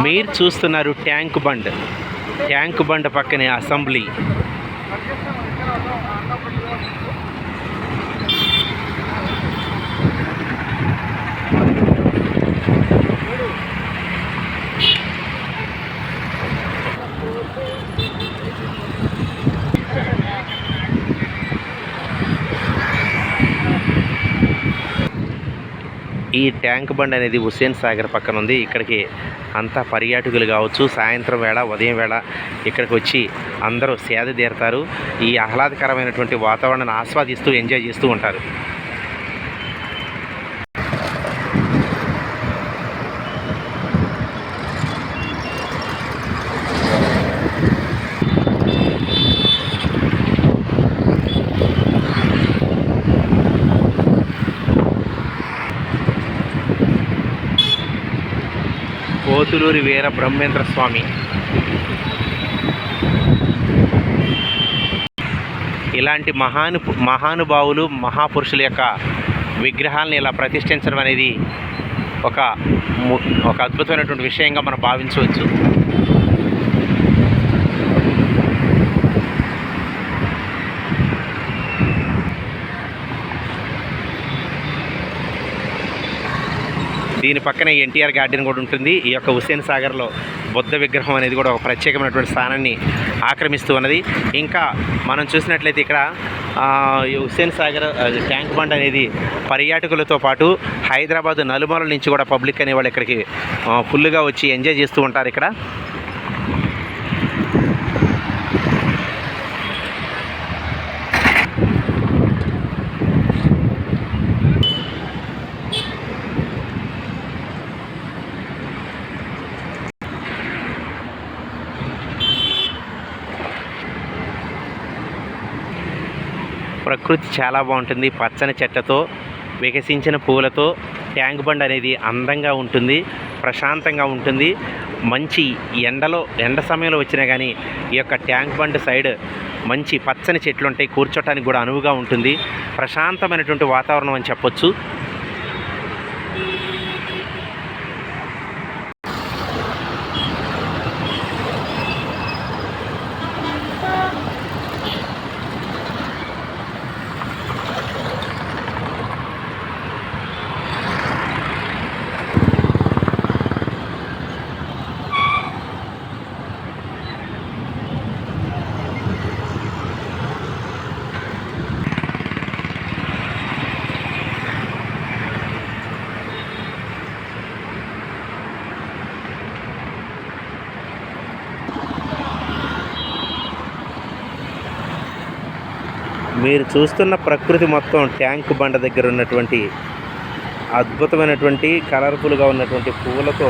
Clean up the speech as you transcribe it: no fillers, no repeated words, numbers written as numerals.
మీరు చూస్తున్నారు tank bund పక్కనే అసెంబ్లీ. ఈ ట్యాంక్ బండ్ అనేది హుస్సేన్ సాగర్ పక్కన ఉంది. ఇక్కడికి అంతా పర్యాటకులు కావచ్చు, సాయంత్రం వేళ ఉదయం వేళ ఇక్కడికి వచ్చి అందరూ సేద తీరుతారు. ఈ ఆహ్లాదకరమైనటువంటి వాతావరణాన్ని ఆస్వాదిస్తూ ఎంజాయ్ చేస్తూ ఉంటారు. పోతులూరి వీర బ్రహ్మేంద్ర స్వామి ఇలాంటి మహానుభావులు మహాపురుషుల యొక్క విగ్రహాలను ఇలా ప్రతిష్ఠించడం అనేది ఒక అద్భుతమైనటువంటి విషయంగా మనం భావించవచ్చు. దీని పక్కనే ఎన్టీఆర్ గార్డెన్ కూడా ఉంటుంది. ఈ యొక్క హుస్సేన్ సాగర్లో బుద్ధ విగ్రహం అనేది కూడా ఒక ప్రత్యేకమైనటువంటి స్థానాన్ని ఆక్రమిస్తూ ఉన్నది. ఇంకా మనం చూసినట్లయితే ఇక్కడ హుస్సేన్ సాగర్ ట్యాంక్ బండ్ అనేది పర్యాటకులతో పాటు హైదరాబాద్ నలుమూలల నుంచి కూడా పబ్లిక్ అనేవాళ్ళు ఇక్కడికి ఫుల్గా వచ్చి ఎంజాయ్ చేస్తూ ఉంటారు. ఇక్కడ ప్రకృతి చాలా బాగుంటుంది. పచ్చని చెట్లతో వికసించిన పూలతో ట్యాంక్ బండ్ అనేది అందంగా ఉంటుంది, ప్రశాంతంగా ఉంటుంది. మంచి ఎండ సమయంలో వచ్చినా కానీ ఈ యొక్క ట్యాంక్ బండ్ సైడ్ మంచి పచ్చని చెట్లు ఉంటాయి, కూర్చోటానికి కూడా అనువుగా ఉంటుంది. ప్రశాంతమైనటువంటి వాతావరణం అని చెప్పొచ్చు. మీరు చూస్తున్న ప్రకృతి మొత్తం ట్యాంక్ బండ దగ్గర ఉన్నటువంటి అద్భుతమైనటువంటి కలర్ఫుల్గా ఉన్నటువంటి పువ్వులతో